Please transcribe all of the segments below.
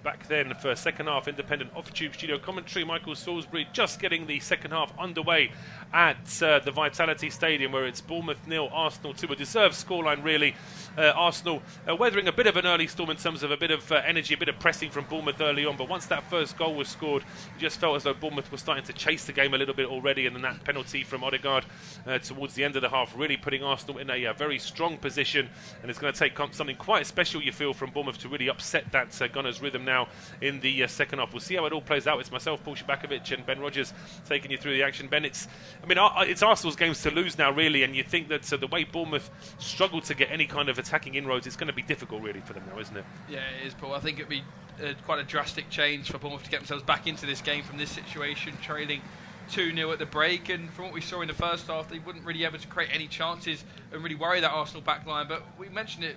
back then for second half independent off-tube studio commentary. Michael Salisbury just getting the second half underway at the Vitality Stadium, where it's Bournemouth 0, Arsenal 2. A deserved scoreline, really. Arsenal weathering a bit of an early storm in terms of a bit of energy, a bit of pressing from Bournemouth early on, but once that first goal was scored, you just felt as though Bournemouth was starting to chase the game a little bit already, and then that penalty from Odegaard towards the end of the half really putting Arsenal in a very strong position, and it's going to take something quite special, you feel, from Bournemouth to really upset that Gunners' rhythm now in the second half. We'll see how it all plays out. It's myself, Paul Szczerbakowicz, and Ben Rogers taking you through the action. Ben, it's Arsenal's games to lose now, really, and you think that the way Bournemouth struggled to get any kind of attacking inroads, it's going to be difficult, really, for them now, isn't it? Yeah, it is, Paul. I think it'd be quite a drastic change for Bournemouth to get themselves back into this game from this situation, trailing 2-0 at the break, and from what we saw in the first half, they wouldn't really able to create any chances and really worry that Arsenal backline. But we mentioned it,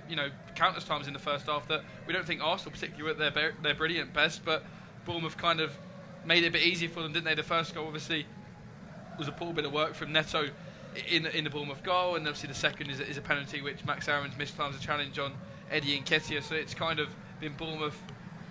countless times in the first half, that we don't think Arsenal particularly were at their brilliant best, but Bournemouth kind of made it a bit easier for them, didn't they? The first goal obviously was a poor bit of work from Neto in the Bournemouth goal, and obviously the second is a penalty which Max Aarons mistimes a challenge on Eddie Nketiah. So it's kind of been Bournemouth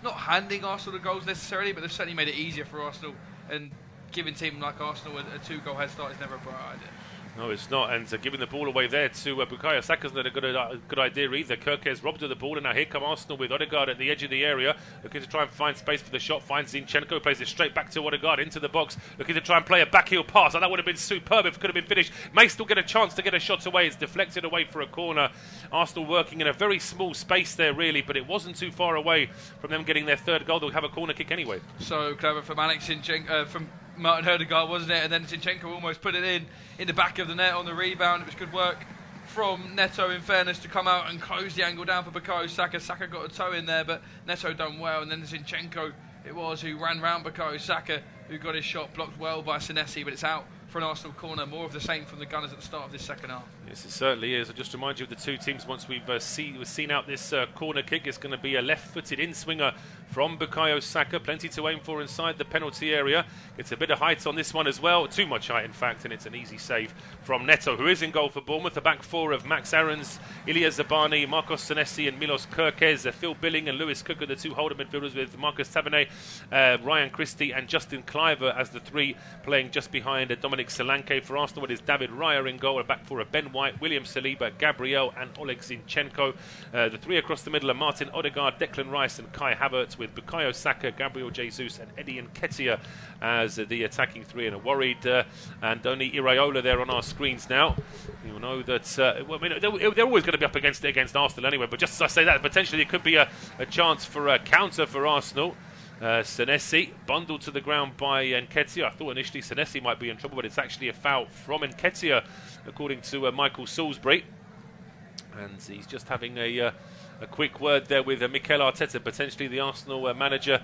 not handing Arsenal the goals necessarily, but they've certainly made it easier for Arsenal, and giving a team like Arsenal a 2-goal head start is never a bright idea. No, it's not, and giving the ball away there to Bukayo Saka's not a good idea either. Kerkez robbed of the ball, and now here come Arsenal with Odegaard at the edge of the area, looking to try and find space for the shot. Finds Zinchenko, plays it straight back to Odegaard into the box, looking to try and play a backheel pass. And that would have been superb if it could have been finished. May still get a chance to get a shot away. It's deflected away for a corner. Arsenal working in a very small space there, really, but it wasn't too far away from them getting their third goal. They'll have a corner kick anyway. So clever from Alex Zinchenko, from Martin Odegaard, wasn't it? And then Zinchenko almost put it in the back of the net on the rebound. It was good work from Neto, in fairness, to come out and close the angle down for Bukayo Saka. Saka got a toe in there, but Neto done well. And then Zinchenko it was who ran round Bukayo Saka, who got his shot blocked well by Senesi, but it's out for an Arsenal corner. More of the same from the Gunners at the start of this second half. Yes, it certainly is. I'll just remind you of the two teams. Once we've seen out this corner kick, it's going to be a left-footed in-swinger from Bukayo Saka. Plenty to aim for inside the penalty area. Gets a bit of height on this one as well. Too much height, in fact, and it's an easy save from Neto, who is in goal for Bournemouth. The back four of Max Aarons, Ilya Zabani, Marcos Senesi and Milos Kerkez. Phil Billing and Lewis Cook are the two holder midfielders, with Marcus Tavernet, Ryan Christie and Justin Cliver as the three, playing just behind Dominic Solanke. For Arsenal, it is David Raya in goal. A back four of Ben White, William Saliba, Gabriel and Oleg Zinchenko. The three across the middle are Martin Odegaard, Declan Rice and Kai Havertz, with Bukayo Saka, Gabriel Jesus and Eddie Nketiah as the attacking three. And a worried Andoni Iraola there on our screens now. You'll know that they're always going to be up against Arsenal anyway, but just as I say that, potentially it could be a chance for a counter for Arsenal. Senesi bundled to the ground by Nketiah. I thought initially Senesi might be in trouble, but it's actually a foul from Nketiah, according to Michael Salisbury. And he's just having a quick word there with Mikel Arteta, potentially the Arsenal manager,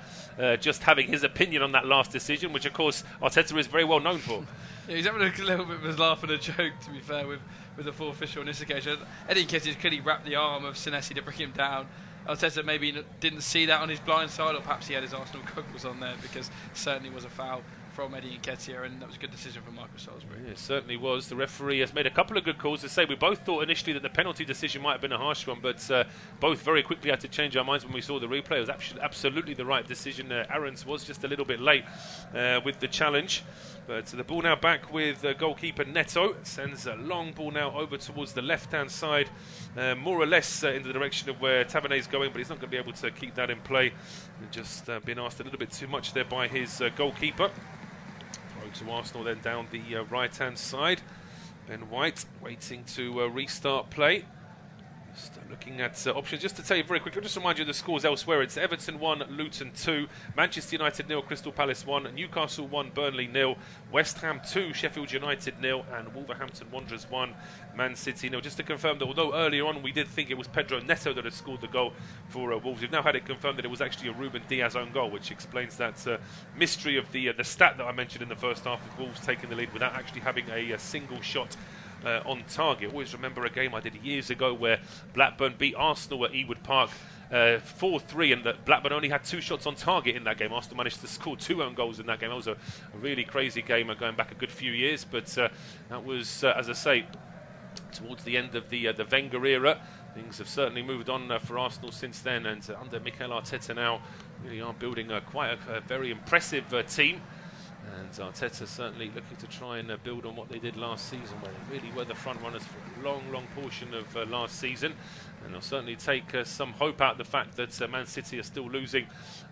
just having his opinion on that last decision, which of course Arteta is very well known for. Yeah, he's having a little bit of a laugh and a joke, to be fair, with the full official on this occasion. Eddie Nketiah clearly wrapped the arm of Senesi to bring him down. Arteta maybe didn't see that on his blind side, or perhaps he had his Arsenal goggles on there, because it certainly was a foul from Eddie Nketiah, and that was a good decision from Michael Salisbury. Yeah, it certainly was. The referee has made a couple of good calls. To say, we both thought initially that the penalty decision might have been a harsh one, but both very quickly had to change our minds when we saw the replay. It was absolutely the right decision. Aarons was just a little bit late with the challenge. But the ball now back with goalkeeper Neto. Sends a long ball now over towards the left-hand side, more or less in the direction of where Tavernet is going, but he's not going to be able to keep that in play. And just been asked a little bit too much there by his goalkeeper. Throw to Arsenal then down the right-hand side. Ben White waiting to restart play. Just looking at options. Just to tell you very quickly, I'll just remind you of the scores elsewhere. It's Everton 1, Luton 2, Manchester United 0, Crystal Palace 1, Newcastle 1, Burnley 0, West Ham 2, Sheffield United 0, and Wolverhampton Wanderers 1, Man City 0. Just to confirm that although earlier on we did think it was Pedro Neto that had scored the goal for Wolves, we've now had it confirmed that it was actually a Ruben Diaz own goal, which explains that mystery of the stat that I mentioned in the first half, of Wolves taking the lead without actually having a single shot on target. Always remember a game I did years ago where Blackburn beat Arsenal at Ewood Park 4-3, and that Blackburn only had 2 shots on target in that game. Arsenal managed to score 2 own goals in that game. That was a really crazy game going back a good few years, but that was, as I say, towards the end of the Wenger era. things have certainly moved on for Arsenal since then, and under Mikel Arteta now, really are building quite a very impressive team. And Arteta certainly looking to try and build on what they did last season, where they really were the front runners for a long portion of last season. And they'll certainly take some hope out of the fact that Man City are still losing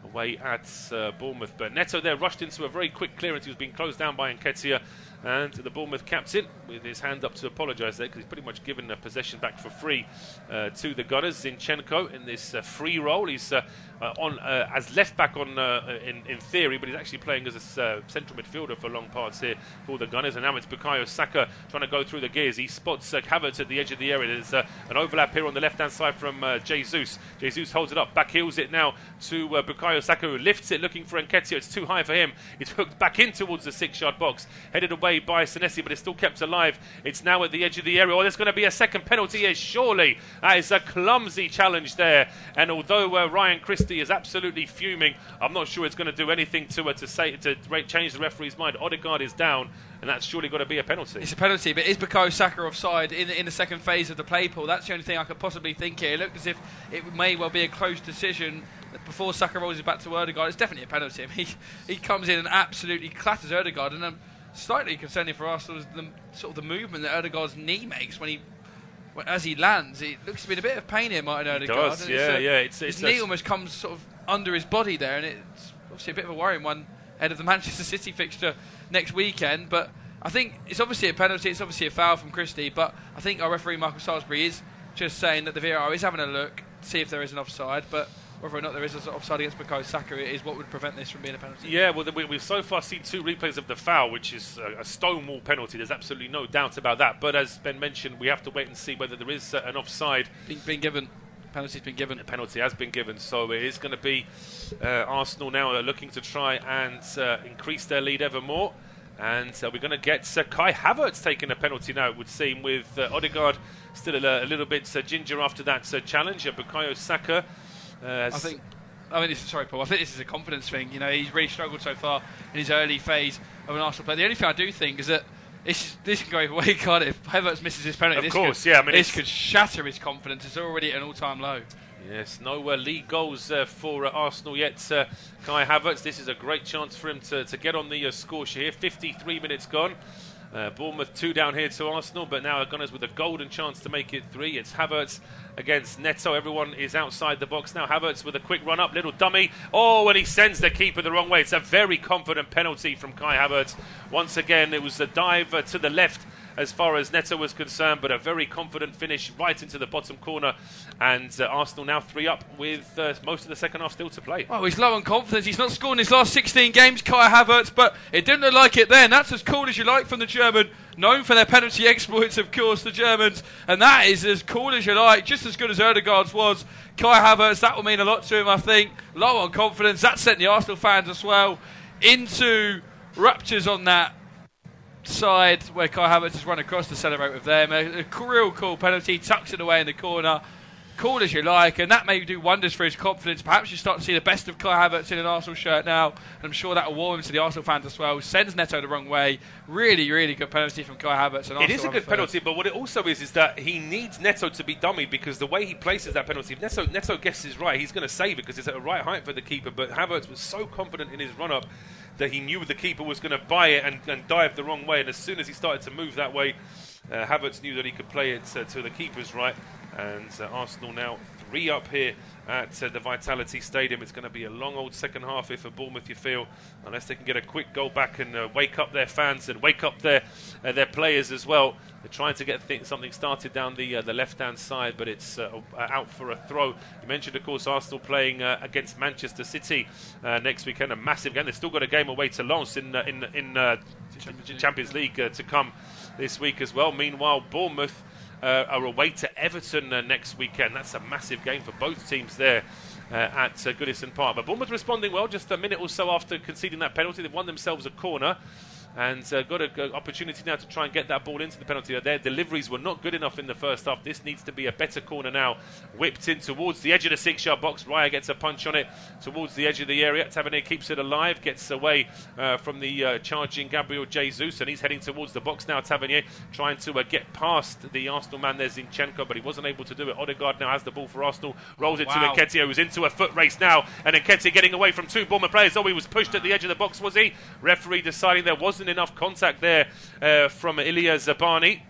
away at Bournemouth. But Neto there rushed into a very quick clearance. He was being closed down by Nketiah. And the Bournemouth captain, with his hand up to apologise there, because he's pretty much given possession back for free to the Gunners. Zinchenko in this free role. He's on as left back on in theory, but he's actually playing as a central midfielder for long parts here for the Gunners. And now it's Bukayo Saka trying to go through the gears. He spots Havertz at the edge of the area. There's an overlap here on the left-hand side from Jesus. Jesus holds it up, back heels it now to Bukayo Saka, who lifts it looking for Nketiah. It's too high for him. It's hooked back in towards the 6-yard box, headed away by Senesi, but it's still kept alive. It's now at the edge of the area. Oh, there's going to be a second penalty here, surely. That is a clumsy challenge there. And although Ryan Christie is absolutely fuming, I'm not sure it's going to do anything to change the referee's mind. Odegaard is down, and that's surely got to be a penalty. It's a penalty, but is Bukayo Saka offside in the second phase of the play, Paul? That's the only thing I could possibly think here. It looked as if it may well be a close decision before Saka rolls it back to Odegaard. It's definitely a penalty. I mean, he comes in and absolutely clatters Odegaard, and slightly concerning for Arsenal is the movement that Odegaard's knee makes as he lands. It looks to be in a bit of pain here, Martin Odegaard. It does, his knee almost comes sort of under his body there, and it's obviously a bit of a worrying one ahead of the Manchester City fixture next weekend. But I think it's obviously a penalty, it's obviously a foul from Christie, but I think our referee Michael Salisbury is just saying that the VAR is having a look to see if there is an offside, but whether or not there is an offside against Bukayo Saka is what would prevent this from being a penalty. Yeah, well, we've so far seen 2 replays of the foul, which is a stonewall penalty. There's absolutely no doubt about that. But as Ben mentioned, we have to wait and see whether there is an offside. Been given. Penalty's been given. A penalty has been given, so it is going to be Arsenal now looking to try and increase their lead ever more. And we're going to get Kai Havertz taking a penalty now, it would seem, with Odegaard still a little bit ginger after that challenge. Bukayo Saka. Sorry, Paul. I think this is a confidence thing. You know, he's really struggled so far in his early phase of an Arsenal play. The only thing I do think is that this can go either way, can't it? If Havertz misses his penalty, this could shatter his confidence. It's already at an all-time low. Yes, no league goals for Arsenal yet. Kai Havertz, this is a great chance for him to get on the score sheet here. 53 minutes gone. Bournemouth 2 down here to Arsenal, but now Gunners with a golden chance to make it 3. It's Havertz against Neto. Everyone is outside the box now. Havertz with a quick run up, little dummy. Oh, and he sends the keeper the wrong way. It's a very confident penalty from Kai Havertz. Once again, it was a dive to the left as far as Neto was concerned, but a very confident finish right into the bottom corner. And Arsenal now 3 up with most of the second half still to play. Oh, he's low on confidence. He's not scored in his last 16 games, Kai Havertz, but it didn't look like it then. That's as cool as you like from the German. Known for their penalty exploits, of course, the Germans. And that is as cool as you like, just as good as Odegaard's was. Kai Havertz, that will mean a lot to him, I think. Low on confidence. That sent the Arsenal fans as well into raptures on that side where Kai Havertz has run across to celebrate with them. A real cool penalty, tucks it away in the corner. Cool as you like, and that may do wonders for his confidence. Perhaps you start to see the best of Kai Havertz in an Arsenal shirt now, and I'm sure that will warm him to the Arsenal fans as well. Sends Neto the wrong way. Really, really good penalty from Kai Havertz. It is a good penalty, but what it also is that he needs Neto to be dummy, because the way he places that penalty, if Neto guesses right, he's going to save it because it's at the right height for the keeper. But Havertz was so confident in his run-up that he knew the keeper was going to buy it and dive the wrong way. And as soon as he started to move that way, Havertz knew that he could play it to the keeper's right. And Arsenal now 3 up here at the Vitality Stadium. It's going to be a long old second half here for Bournemouth, you feel, unless they can get a quick goal back and wake up their fans and wake up their players as well. They're trying to get something started down the left-hand side, but it's out for a throw. You mentioned, of course, Arsenal playing against Manchester City next weekend, a massive game. They've still got a game away to Lens in Champions League to come this week as well. Meanwhile, Bournemouth are away to Everton next weekend. That's a massive game for both teams there at Goodison Park. But Bournemouth responding well just a minute or so after conceding that penalty. They've won themselves a corner. and got an opportunity now to try and get that ball into the penalty area. Their deliveries were not good enough in the first half. This needs to be a better corner now. Whipped in towards the edge of the 6-yard box. Raya gets a punch on it towards the edge of the area. Tavernier keeps it alive, gets away from the charging Gabriel Jesus, and he's heading towards the box now. Tavernier trying to get past the Arsenal man there, Zinchenko, but he wasn't able to do it. Odegaard now has the ball for Arsenal, rolls it to Nketiah, who's into a foot race now, and Nketiah getting away from 2 Bournemouth players. Oh, he was pushed at the edge of the box, was he? Referee deciding there wasn't enough contact there from Ilya Zabani.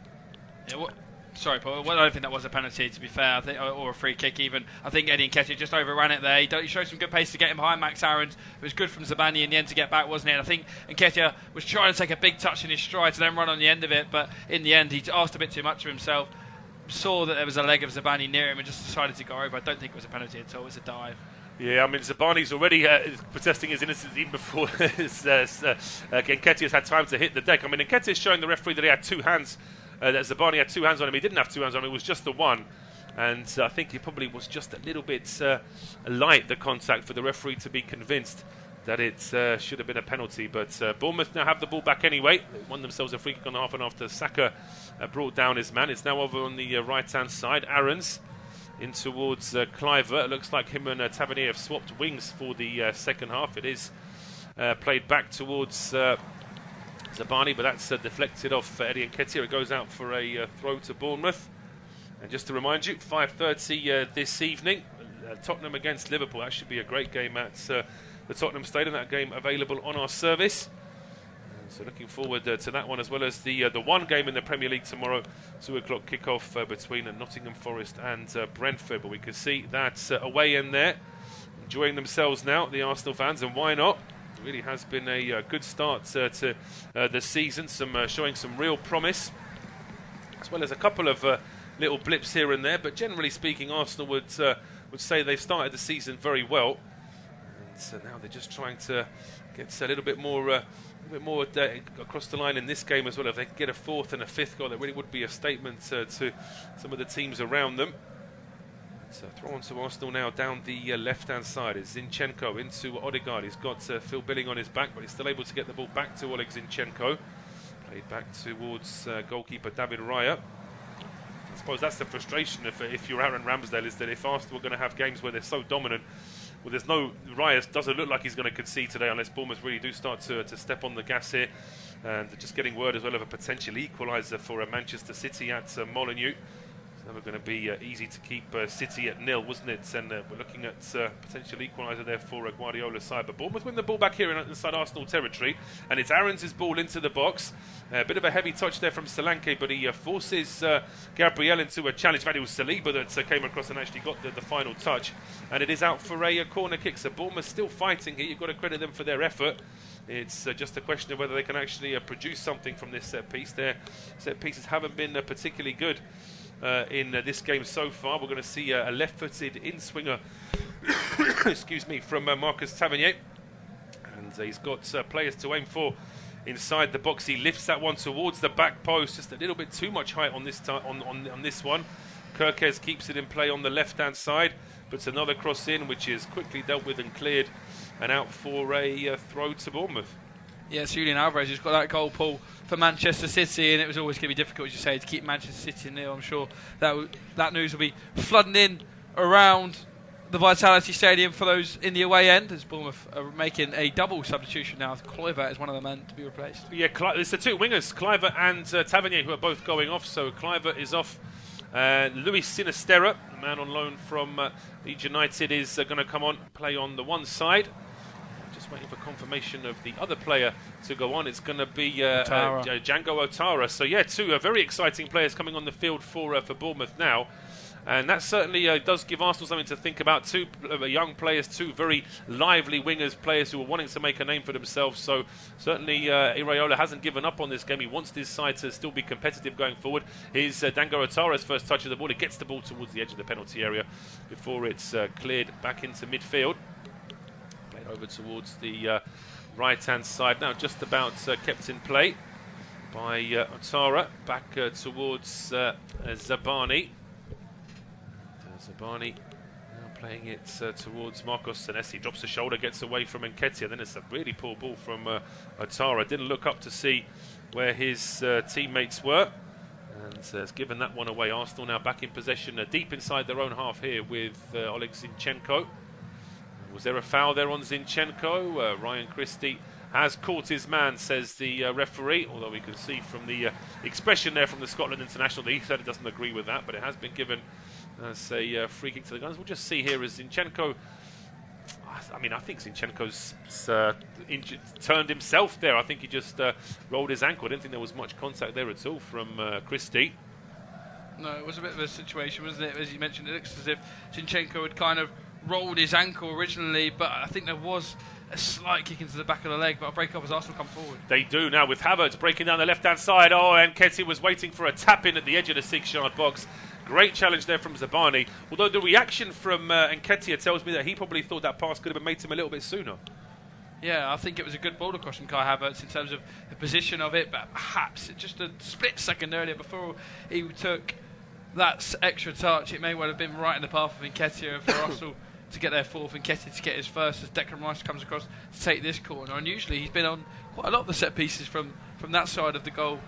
Yeah, sorry, Paul. Well, I don't think that was a penalty, to be fair, I think, or a free kick even. I think Eddie Nketiah just overran it there. He showed some good pace to get him behind Max Aarons. It was good from Zabani in the end to get back, wasn't it? And I think Nketiah was trying to take a big touch in his stride to then run on the end of it, but in the end he asked a bit too much of himself. Saw that there was a leg of Zabani near him and just decided to go over. I don't think it was a penalty at all. It was a dive. Yeah, I mean, Zabani's already protesting his innocence even before Nketiah's had time to hit the deck. I mean, Nketiah's showing the referee that he had 2 hands, that Zabani had 2 hands on him. He didn't have 2 hands on him, it was just the one. And I think he probably was just a little bit light, the contact, for the referee to be convinced that it should have been a penalty. But Bournemouth now have the ball back anyway. They won themselves a free kick on the half and after Saka brought down his man. It's now over on the right-hand side. Aarons in towards Kluivert. It looks like him and Tavernier have swapped wings for the second half. It is played back towards Zabani, but that's deflected off Eddie Nketiah. It goes out for a throw to Bournemouth. And just to remind you, 5:30 this evening, Tottenham against Liverpool. That should be a great game at the Tottenham Stadium. That game available on our service. So looking forward to that one, as well as the one game in the Premier League tomorrow, 2 o'clock kickoff between Nottingham Forest and Brentford. But we can see that away in there, enjoying themselves now, the Arsenal fans, and why not? It really has been a good start to the season, showing some real promise, as well as a couple of little blips here and there. But generally speaking, Arsenal would say they've started the season very well. And so now they're just trying to get a little bit more across the line in this game as well. If they can get a 4th and a 5th goal, that really would be a statement to some of the teams around them. So throw on to Arsenal now down the left-hand side. It's Zinchenko into Odegaard. He's got Phil Billing on his back, but he's still able to get the ball back to Oleg Zinchenko. Played back towards goalkeeper David Raya. I suppose that's the frustration if you're Aaron Ramsdale, is that if Arsenal are going to have games where they're so dominant, well, Raya doesn't look like he's going to concede today unless Bournemouth really do start to step on the gas here. And just getting word as well of a potential equaliser for Manchester City at Molineux. It's never going to be easy to keep City at 0, wasn't it? And we're looking at potential equaliser there for Guardiola's side. But Bournemouth win the ball back here inside Arsenal territory, and it's Aarons' ball into the box. A bit of a heavy touch there from Solanke, but he forces Gabriel into a challenge. In fact, it was Saliba that came across and actually got the final touch, and it is out for a corner kick. So Bournemouth still fighting here. You've got to credit them for their effort. It's just a question of whether they can actually produce something from this set piece. Their set pieces haven't been particularly good in this game so far. We're going to see a left-footed in-swinger excuse me, from Marcus Tavernier, and he's got players to aim for inside the box. He lifts that one towards the back post, just a little bit too much height on this on this one. Kirkes keeps it in play on the left-hand side, puts another cross in, which is quickly dealt with and cleared, and out for a throw to Bournemouth. Yeah, it's Julian Alvarez who's got that goal, Paul, for Manchester City, and it was always going to be difficult, as you say, to keep Manchester City nil. I'm sure that news will be flooding in around the Vitality Stadium for those in the away end, as Bournemouth are making a double substitution now. Kluivert is one of the men to be replaced. Yeah, it's the 2 wingers, Kluivert and Tavernier, who are both going off. So Kluivert is off. Luis Sinisterra, the man on loan from Leeds United, is going to come on, play on the one side. Just waiting for confirmation of the other player to go on. It's going to be Django Ouattara. So yeah, 2 very exciting players coming on the field for Bournemouth now. And that certainly does give Arsenal something to think about. 2 young players, 2 very lively wingers, players who are wanting to make a name for themselves. So certainly Iraola hasn't given up on this game. He wants this side to still be competitive going forward. Here's Django Ouattara's first touch of the ball. It gets the ball towards the edge of the penalty area before it's cleared back into midfield. Played over towards the right-hand side now, just about kept in play by Ouattara. Back towards Zabani. Zabani now Playing it towards Marcos Senesi. Drops the shoulder, gets away from Nketiah. Then it's a really poor ball from Otara. Didn't look up to see where his teammates were. And has given that one away. Arsenal now back in possession, deep inside their own half here with Oleg Zinchenko. Was there a foul there on Zinchenko? Ryan Christie has caught his man, says the referee, although we can see from the expression there from the Scotland international that he certainly doesn't agree with that, but it has been given as a free kick to the Gunners. We'll just see here as Zinchenko, I think Zinchenko's turned himself there. I think he just rolled his ankle. I didn't think there was much contact there at all from Christie. No, it was a bit of a situation, wasn't it? As you mentioned, it looks as if Zinchenko had kind of rolled his ankle originally, but I think there was a slight kick into the back of the leg, but a break up as Arsenal come forward. They do now with Havertz breaking down the left-hand side. Oh, and Nketiah was waiting for a tap-in at the edge of the 6-yard box. Great challenge there from Zabani, although the reaction from Nketiah tells me that he probably thought that pass could have been made to him a little bit sooner. Yeah, I think it was a good ball across from Kai Havertz in terms of the position of it, but perhaps just a split second earlier before he took that extra touch, it may well have been right in the path of Nketiah for Arsenal to get their fourth, and Nketiah to get his first as Declan Rice comes across to take this corner. And usually he's been on quite a lot of the set pieces from that side of the goal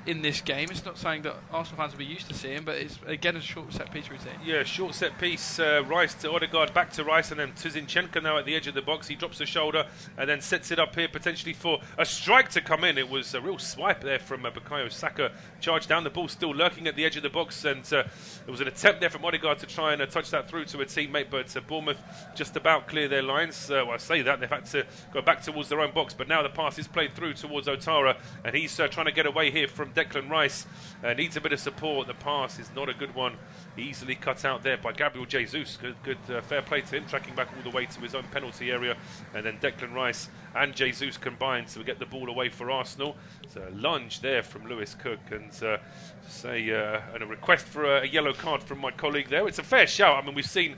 in this game. It's not something that Arsenal fans will be used to seeing, but it's again a short set piece routine. Yeah, short set piece. Rice to Odegaard, back to Rice, and then to Zinchenko now at the edge of the box. He drops the shoulder and then sets it up here potentially for a strike to come in. It was a real swipe there from Bukayo Saka. Charged down, the ball still lurking at the edge of the box, and there was an attempt there from Odegaard to try and touch that through to a teammate, but Bournemouth just about clear their lines. Well, I say that they've had to go back towards their own box, but now the pass is played through towards Otara, and he's trying to get away here from Declan Rice. Needs a bit of support. The pass is not a good one. Easily cut out there by Gabriel Jesus. Good fair play to him, tracking back all the way to his own penalty area. And then Declan Rice and Jesus combined to get the ball away for Arsenal. So a lunge there from Lewis Cook, and and a request for a yellow card from my colleague there. It's a fair shout. I mean, we've seen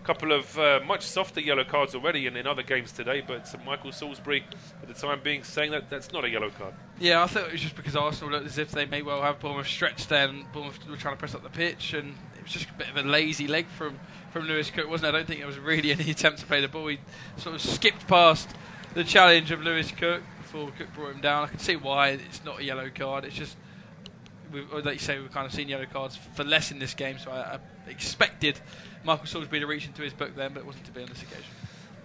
couple of much softer yellow cards already in other games today, but Michael Salisbury at the time being saying that that's not a yellow card. Yeah, I thought it was just because Arsenal looked as if they may well have Bournemouth stretched there, and Bournemouth were trying to press up the pitch, and it was just a bit of a lazy leg from Lewis Cook, wasn't it? I don't think it was really any attempt to play the ball. He sort of skipped past the challenge of Lewis Cook before Cook brought him down. I can see why it's not a yellow card. It's just, like you say, we've kind of seen yellow cards for less in this game, so I expected Michael Salisbury to reach into his book then, but it wasn't to be on this occasion.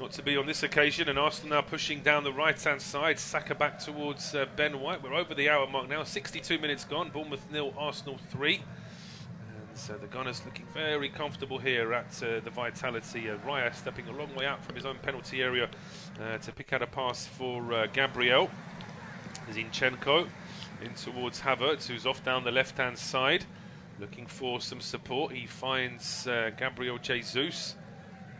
Not to be on this occasion, and Arsenal now pushing down the right-hand side. Saka back towards Ben White. We're over the hour mark now. 62 minutes gone. Bournemouth 0, Arsenal 3. And so the Gunners looking very comfortable here at the Vitality. Raya stepping a long way out from his own penalty area to pick out a pass for Gabriel. Zinchenko in towards Havertz, who's off down the left-hand side. Looking for some support. He finds Gabriel Jesus.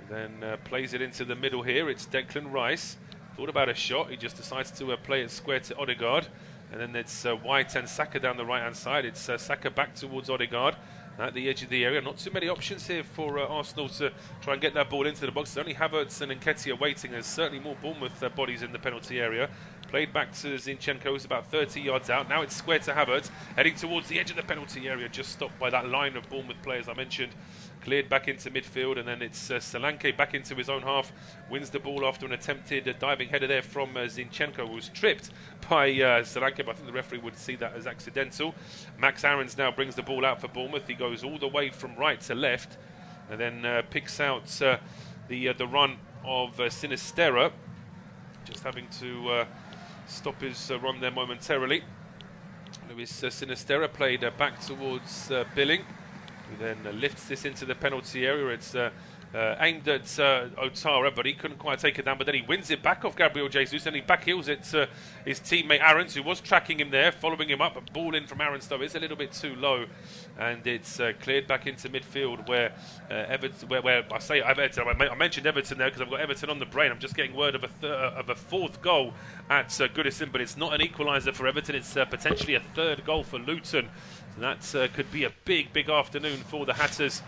Then plays it into the middle here. It's Declan Rice. Thought about a shot. He just decides to play it square to Odegaard. And then it's White and Saka down the right-hand side. It's Saka back towards Odegaard at the edge of the area. Not too many options here for Arsenal to try and get that ball into the box. There's only Havertz and Nketiah waiting. There's certainly more Bournemouth bodies in the penalty area. Played back to Zinchenko, who's about 30 yards out. Now it's square to Havertz, heading towards the edge of the penalty area, just stopped by that line of Bournemouth players I mentioned. Cleared back into midfield, and then it's Solanke back into his own half. Wins the ball after an attempted diving header there from Zinchenko, who was tripped by Solanke, but I think the referee would see that as accidental. Max Aarons now brings the ball out for Bournemouth. He goes all the way from right to left, and then picks out the run of Sinisterra, just having to stop his run there momentarily. Luis Sinisterra played back towards Billing, who then lifts this into the penalty area. It's aimed at Otara, but he couldn't quite take it down. But then he wins it back off Gabriel Jesus, and he back heels it to his teammate Aarons, who was tracking him there, following him up. A ball in from Aarons, though, is a little bit too low, and it's cleared back into midfield where Everton. Where I say Everton, I mentioned Everton there because I've got Everton on the brain. I'm just getting word of a fourth goal at Goodison, but it's not an equaliser for Everton. It's potentially a third goal for Luton. So that could be a big afternoon for the Hatters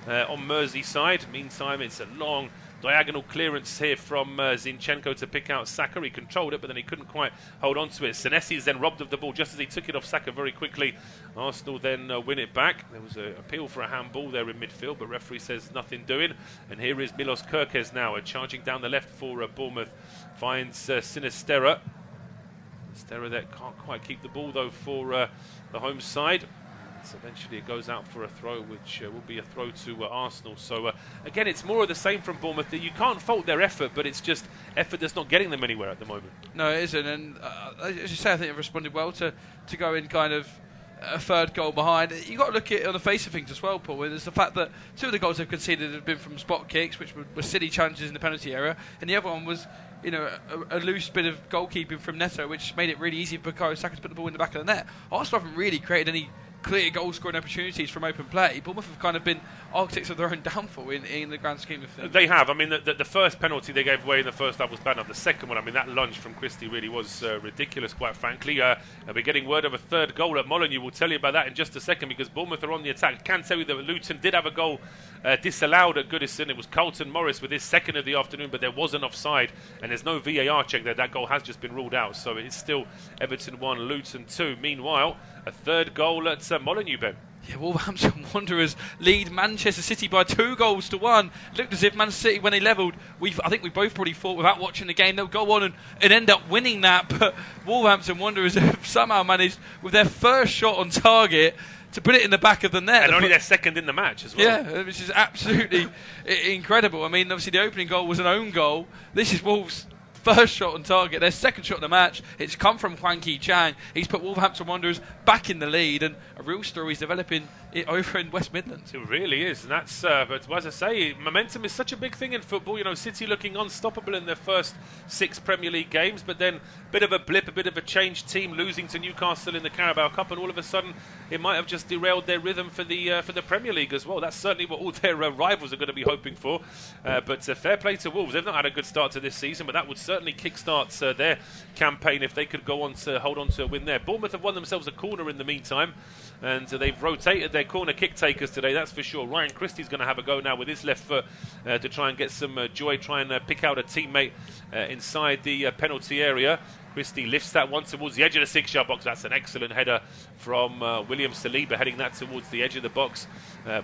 on Merseyside. Meantime, it's a long diagonal clearance here from Zinchenko to pick out Saka. He controlled it, but then he couldn't quite hold on to it. Senesi is then robbed of the ball just as he took it off Saka very quickly. Arsenal then win it back. There was an appeal for a handball there in midfield, but referee says nothing doing. And here is Milos Kerkez now, charging down the left for Bournemouth. Finds Sinisterra. Sinisterra there can't quite keep the ball though for the home side. So eventually it goes out for a throw, which will be a throw to Arsenal. So again, it's more of the same from Bournemouth. You can't fault their effort, but it's just effort that's not getting them anywhere at the moment. No, it isn't. And as you say, I think they've responded well to go in kind of a third goal behind. You've got to look at it on the face of things as well, Paul. There's the fact that 2 of the goals they've conceded have been from spot kicks, which were silly challenges in the penalty area, and the other one was a loose bit of goalkeeping from Neto, which made it really easy for Bukayo Saka to put the ball in the back of the net. Arsenal haven't really created any clear goal scoring opportunities from open play. Bournemouth have kind of been architects of their own downfall in the grand scheme of things. They have. I mean, the first penalty they gave away in the first half was bad enough. The second one, I mean, that lunge from Christie really was ridiculous, quite frankly. We're getting word of a third goal at Molineux. We'll tell you about that in just a second because Bournemouth are on the attack. I can tell you that Luton did have a goal disallowed at Goodison. It was Carlton Morris with his second of the afternoon, but there was an offside, and there's no VAR check there. That goal has just been ruled out. So it's still Everton 1, Luton 2. Meanwhile, a third goal at Molineux, Ben. Yeah, Wolverhampton Wanderers lead Manchester City by 2-1. It looked as if Man City, when they levelled, I think we both probably thought without watching the game they'll go on and end up winning that. But Wolverhampton Wanderers have somehow managed, with their first shot on target, to put it in the back of the net. And only their second in the match as well. Yeah, which is absolutely incredible. I mean, obviously the opening goal was an own goal. This is Wolves' first shot on target, their second shot of the match. It's come from Hwang Ki-chang. He's put Wolverhampton Wanderers back in the lead, and a real story is developing over in West Midlands. It really is, and that's. But as I say, momentum is such a big thing in football. City looking unstoppable in their first 6 Premier League games, but then a bit of a blip, a bit of a changed team, losing to Newcastle in the Carabao Cup, and all of a sudden it might have just derailed their rhythm for the Premier League as well. That's certainly what all their rivals are going to be hoping for. But fair play to Wolves. They've not had a good start to this season, but that would certainly kickstart their campaign if they could go on to hold on to a win there. Bournemouth have won themselves a corner in the meantime, and they've rotated their corner kick takers today, that's for sure. Ryan Christie's going to have a go now with his left foot to try and get some joy, try and pick out a teammate inside the penalty area. Christie lifts that one towards the edge of the 6-yard box. That's an excellent header from William Saliba, heading that towards the edge of the box.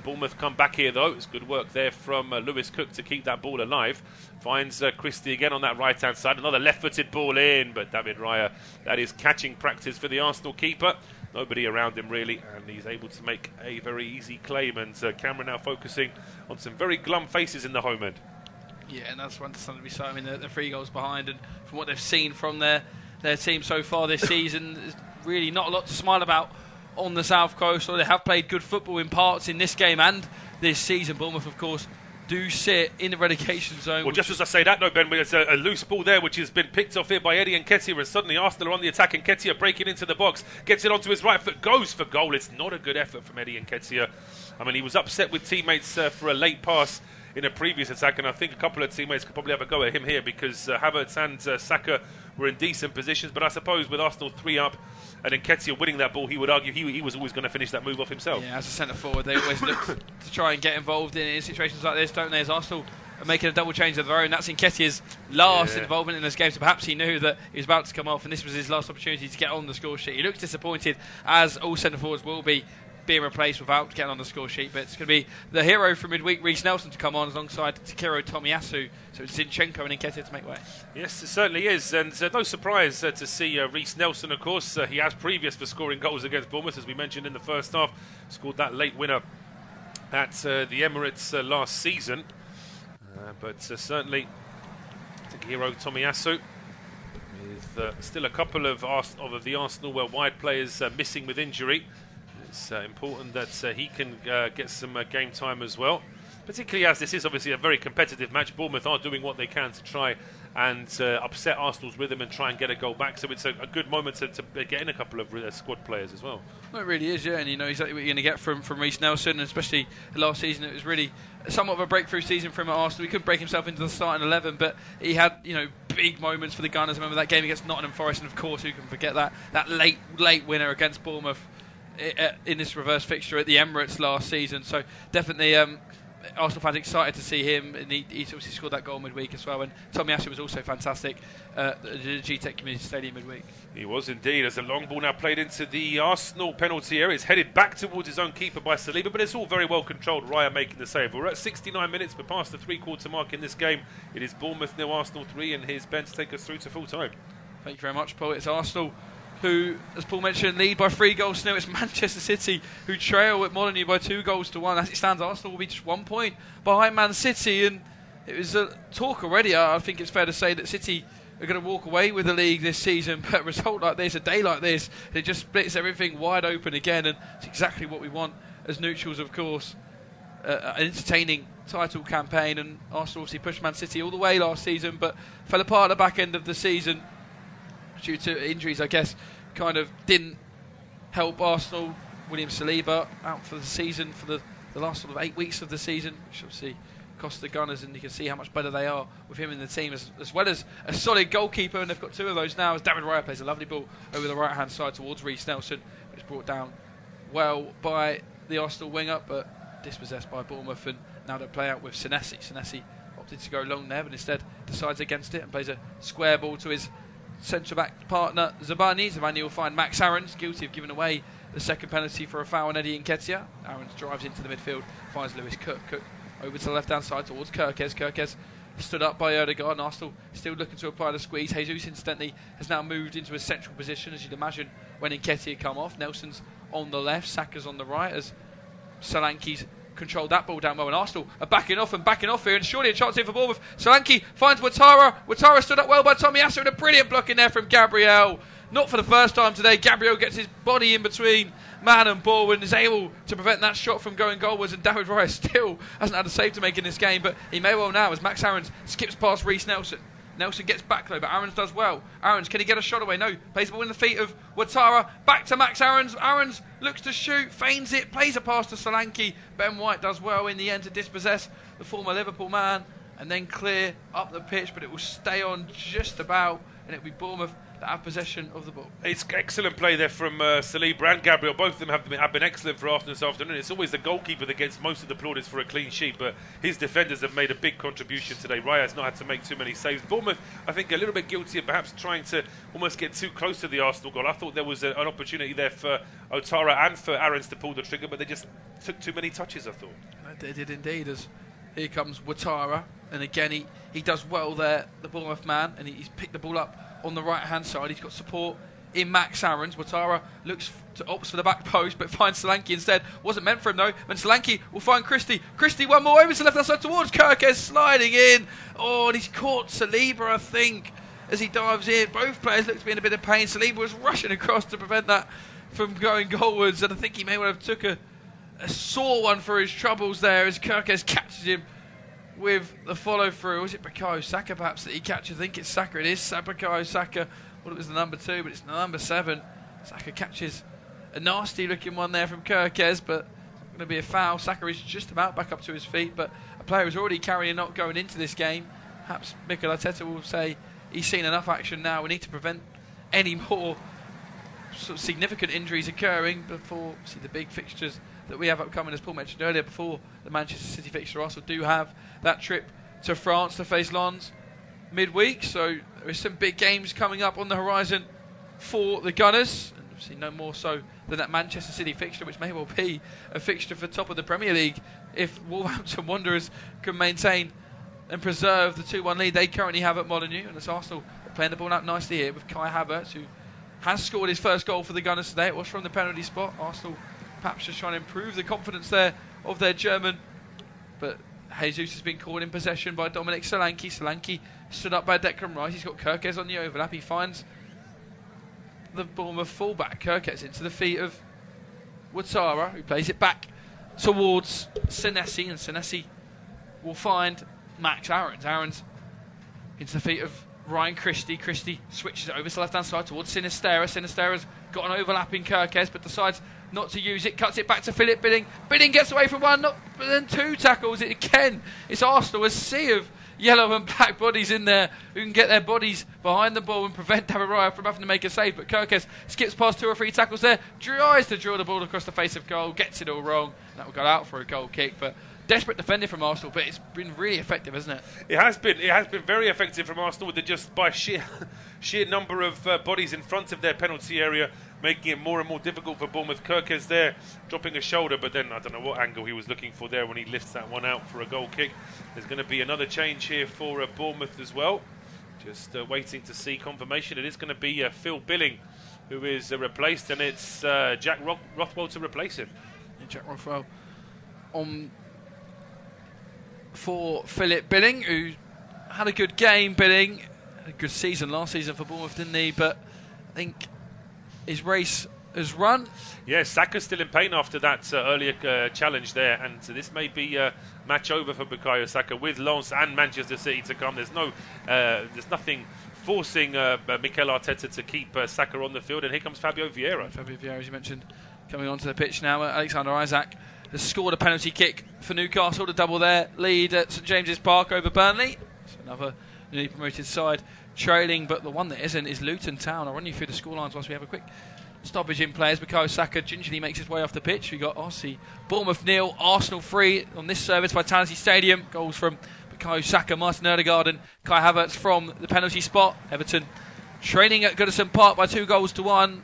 Bournemouth come back here though. It's good work there from Lewis Cook to keep that ball alive. Finds Christie again on that right-hand side. Another left-footed ball in, but David Raya, that is catching practice for the Arsenal keeper. Nobody around him really, and he's able to make a very easy claim. And Cameron now focusing on some very glum faces in the home end. Yeah, and that's understandably so. I mean, they're 3 goals behind, and from what they've seen from their team so far this season, there's really not a lot to smile about on the South Coast. So they have played good football in parts in this game and this season. Bournemouth, of course, do sit in the relegation zone. Well, just as I say that, no, Ben, there's a loose ball there which has been picked off here by Eddie Nketiah, and suddenly Arsenal are on the attack. Nketiah breaking into the box, gets it onto his right foot, goes for goal. It's not a good effort from Eddie Nketiah. I mean, he was upset with teammates for a late pass in a previous attack, and I think a couple of teammates could probably have a go at him here because Havertz and Saka were in decent positions, but I suppose with Arsenal 3 up and Nketiah winning that ball, he would argue he was always going to finish that move off himself. Yeah, as a centre forward, they always look to try and get involved in situations like this, don't they? As Arsenal are making a double change of their own. That's Nketiah's last involvement in this game, so perhaps he knew that he was about to come off, and this was his last opportunity to get on the score sheet. He looks disappointed, as all centre forwards will be, being replaced without getting on the score sheet, but it's going to be the hero from midweek, Reece Nelson, to come on alongside Takiro Tomiyasu, so it's Zinchenko and Nketiah to make way. Yes, it certainly is, and no surprise to see Reece Nelson, of course. He has previous for scoring goals against Bournemouth, as we mentioned in the first half, scored that late winner at the Emirates last season, but certainly Takiro Tomiyasu with still a couple of the Arsenal wide players missing with injury. It's important that he can get some game time as well, particularly as this is obviously a very competitive match. Bournemouth are doing what they can to try and upset Arsenal's rhythm and try and get a goal back, so it's a good moment to get in a couple of squad players as well. Well, it really is, yeah, and you know exactly what you're going to get from Reece Nelson, and especially last season it was really somewhat of a breakthrough season for him at Arsenal. He couldn't break himself into the starting 11, but he had, you know, big moments for the Gunners. I remember that game against Nottingham Forest, and of course who can forget that late winner against Bournemouth in this reverse fixture at the Emirates last season. So definitely Arsenal fans excited to see him, and he obviously scored that goal midweek as well. And Tommy Ashley was also fantastic at the G-Tech Community Stadium midweek. He was indeed, as a long ball now played into the Arsenal penalty area. It's headed back towards his own keeper by Saliba, but it's all very well controlled. Raya making the save. We're at 69 minutes, we're past the three-quarter mark in this game. It is Bournemouth 0, Arsenal 3, and here's Ben to take us through to full time. Thank you very much, Paul. It's Arsenal who, as Paul mentioned, lead by 3 goals to 0. It's Manchester City who trail at Molineux by 2 goals to 1. As it stands, Arsenal will be just 1 point behind Man City, and it was a talk already. I think it's fair to say that City are going to walk away with the league this season, but a result like this, a day like this, it just splits everything wide open again, and it's exactly what we want as neutrals, of course. An entertaining title campaign, and Arsenal obviously pushed Man City all the way last season, but fell apart at the back end of the season due to injuries, I guess. Kind of didn't help Arsenal. William Saliba out for the season, for the last sort of 8 weeks of the season, which obviously cost the Gunners, and you can see how much better they are with him in the team, as well as a solid goalkeeper, and they've got 2 of those now, as David Raya plays a lovely ball over the right hand side towards Reece Nelson, which is brought down well by the Arsenal winger, but dispossessed by Bournemouth, and now they play out with Senesi. Senesi opted to go long there, but instead decides against it and plays a square ball to his centre-back partner Zabani. Zabani will find Max Aarons, guilty of giving away the second penalty for a foul on Eddie Nketiah. Aarons drives into the midfield, finds Lewis Cook. Cook over to the left-hand side towards Kirkes. Kirkes stood up by Odegaard, and Arsenal still looking to apply the squeeze. Jesus, incidentally, has now moved into a central position, as you'd imagine, when Nketiah come off. Nelson's on the left, Saka's on the right, as Solanke's controlled that ball down well, and Arsenal are backing off here, and surely a chance here for Bournemouth. Solanke finds Ouattara. Ouattara stood up well by Tommy Asu, and a brilliant block in there from Gabriel. Not for the first time today. Gabriel gets his body in between man and ball and is able to prevent that shot from going goalwards, and David Raya still hasn't had a save to make in this game, but he may well now, as Max Aarons skips past Reece Nelson. Nelson gets back though, but Aarons does well. Aarons, can he get a shot away? No. Plays the ball in the feet of Ouattara. Back to Max Aarons. Aarons looks to shoot, feigns it, plays a pass to Solanke. Ben White does well in the end to dispossess the former Liverpool man and then clear up the pitch, but it will stay on just about, and it will be Bournemouth that have possession of the ball. It's excellent play there from Saliba and Gabriel. Both of them have been excellent for Arsenal this afternoon. It's always the goalkeeper that gets most of the plaudits for a clean sheet, but his defenders have made a big contribution today. Raya's not had to make too many saves. Bournemouth, I think, a little bit guilty of perhaps trying to almost get too close to the Arsenal goal. I thought there was an opportunity there for Ouattara and for Aarons to pull the trigger, but they just took too many touches, I thought. They did indeed, as here comes Ouattara, and again he does well there, the Bournemouth man, and he's picked the ball up on the right hand side. He's got support in Max Aarons. Ouattara looks to opts for the back post, but finds Solanke instead. Wasn't meant for him though, and Solanke will find Christie. Christie one more over to the left hand side towards Kirkes, sliding in. Oh, and he's caught Saliba, I think, as he dives in. Both players look to be in a bit of pain. Saliba was rushing across to prevent that from going goalwards, and I think he may well have took a sore one for his troubles there, as Kirkes catches him with the follow-through. Was it Bukayo Saka perhaps that he catches? I think it's Saka. It is Bukayo Saka. Well, it was the number 2, but it's the number 7. Saka catches a nasty-looking one there from Kirkes, but going to be a foul. Saka is just about back up to his feet, but a player who's already carrying a knock going into this game. Perhaps Mikel Arteta will say he's seen enough action now. We need to prevent any more sort of significant injuries occurring before the big fixtures that we have upcoming, as Paul mentioned earlier, before the Manchester City fixture. Arsenal do have that trip to France to face Lens midweek, so there is some big games coming up on the horizon for the Gunners, and obviously no more so than that Manchester City fixture, which may well be a fixture for top of the Premier League if Wolverhampton Wanderers can maintain and preserve the 2-1 lead they currently have at Molineux. And as Arsenal are playing the ball out nicely here with Kai Havertz, who has scored his first goal for the Gunners today. It was from the penalty spot. Arsenal perhaps just trying to improve the confidence there of their German, but Jesus has been caught in possession by Dominic Solanke. Solanke stood up by Declan Rice. He's got Kirkes on the overlap. He finds the Bournemouth fullback, Kirkes, into the feet of Ouattara, who plays it back towards Senesi, and Senesi will find Max Aarons. Aarons into the feet of Ryan Christie. Christie switches it over to the left hand side towards Sinistera. Sinistera's got an overlapping Kirkes, but decides not to use it, cuts it back to Philip Billing. Billing gets away from one, but then 2 tackles. It again, it's Arsenal, a sea of yellow and black bodies in there who can get their bodies behind the ball and prevent David Raya from having to make a save. But Kirkes skips past 2 or 3 tackles there, tries to draw the ball across the face of goal, gets it all wrong, and that will go out for a goal kick. But desperate defending from Arsenal, but it's been really effective, hasn't it? It has been. It has been very effective from Arsenal, with just by sheer number of bodies in front of their penalty area, making it more and more difficult for Bournemouth. Kirkes there dropping a shoulder, but then I don't know what angle he was looking for there when he lifts that one out for a goal kick. There's going to be another change here for Bournemouth as well. Just waiting to see confirmation. It is going to be Phil Billing who is replaced, and it's Jack Rothwell to replace him. And Jack Rothwell on for Philip Billing, who had a good game. Billing had a good season last season for Bournemouth, didn't he? But I think his race has run. Yeah, Saka's still in pain after that earlier challenge there, and this may be match over for Bukayo Saka with Lens and Manchester City to come. There's nothing forcing Mikel Arteta to keep Saka on the field, and here comes Fabio Vieira. Fabio Vieira, as you mentioned, coming onto the pitch now. Alexander Isak has scored a penalty kick for Newcastle to double their lead at St James's Park over Burnley. It's another newly promoted side trailing, but the one that isn't is Luton Town. I'll run you through the scorelines once we have a quick stoppage in play as Bukayo Saka gingerly makes his way off the pitch. We got Bournemouth 0, Arsenal 3 on this service by Vitality Stadium. Goals from Bukayo Saka, Martin Odegaard and Kai Havertz from the penalty spot. Everton training at Goodison Park by 2-1.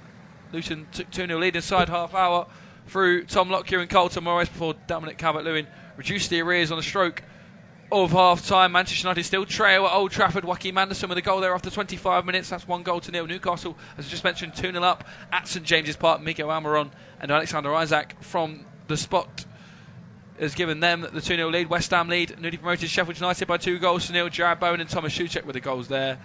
Luton took 2-0 lead inside half hour through Tom Lockyer and Carlton Morris before Dominic Calvert-Lewin reduced the arrears on the stroke of half-time. Manchester United still trail at Old Trafford. Joachim Andersen with a goal there after 25 minutes. That's 1-0. Newcastle, as I just mentioned, 2-0 up at St James's Park. Miguel Almiron and Alexander Isak from the spot has given them the 2-0 lead. West Ham lead. Newly promoted Sheffield United by 2-0. Jared Bowen and Thomas Souček with the goals there.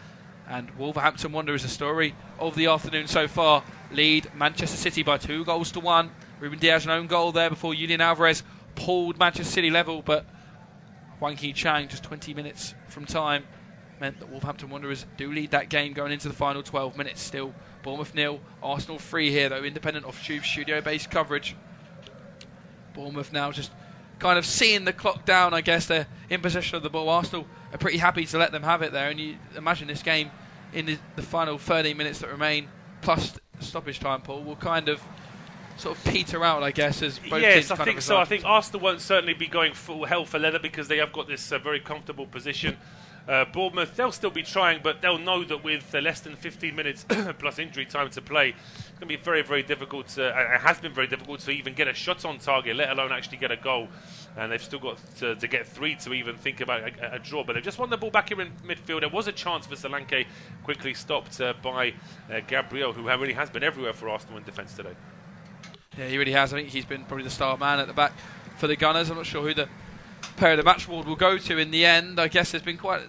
And Wolverhampton Wanderers, the story of the afternoon so far, lead Manchester City by 2-1. Ruben Diaz an own goal there before Julian Alvarez pulled Manchester City level, but Hwang Hee-Chang, just 20 minutes from time, meant that Wolverhampton Wanderers do lead that game going into the final 12 minutes. Still Bournemouth 0, Arsenal 3 here though, independent of Tube studio-based coverage. Bournemouth now just kind of seeing the clock down, I guess. They're in possession of the ball. Arsenal are pretty happy to let them have it there, and you imagine this game in the final 13 minutes that remain, plus stoppage time, Paul, will kind of sort of peter out, I guess, as both teams I think so. I think Arsenal won't certainly be going full hell for leather because they have got this very comfortable position. Bournemouth, they'll still be trying, but they'll know that with less than 15 minutes plus injury time to play, it's going to be very, very difficult. It has been very difficult to even get a shot on target, let alone actually get a goal. And they've still got to get 3 to even think about a draw. But they've just won the ball back here in midfield. There was a chance for Solanke, quickly stopped by Gabriel, who really has been everywhere for Arsenal in defence today. Yeah, he really has. I think he's been probably the star man at the back for the Gunners. I'm not sure who the player of the match award will go to in the end. I guess there's been quite